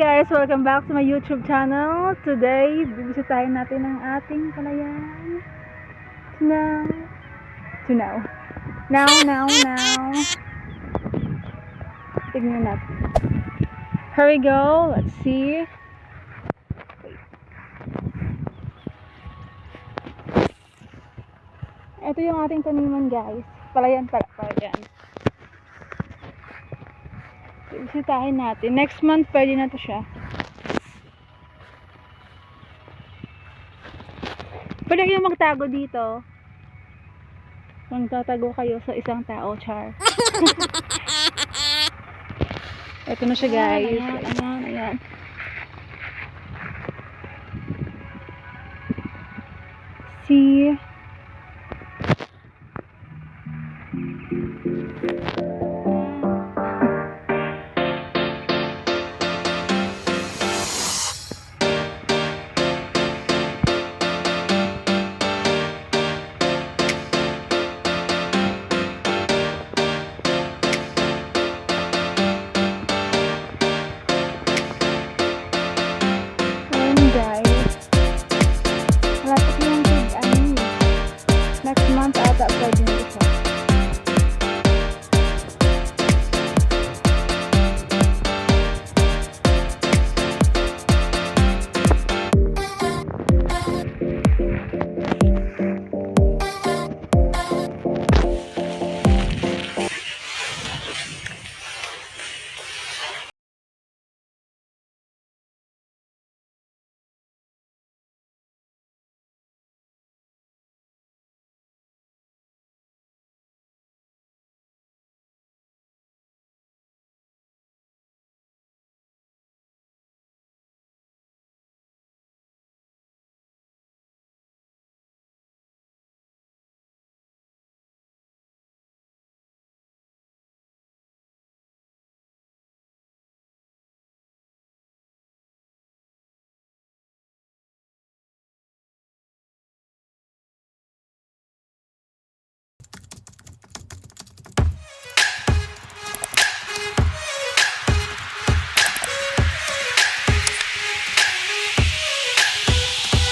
guys, welcome back to my YouTube channel. Today, bibisitahin natin ang ating palayan. Now. Tignan natin. Here we go. Let's see. Ito yung ating taniman guys. Palayan. Bisitahin natin. Next month, pwede na to siya. Pwede kayo magtago dito. Kung tatago kayo sa isang tao, char. Ito na siya guys. Ayan. See?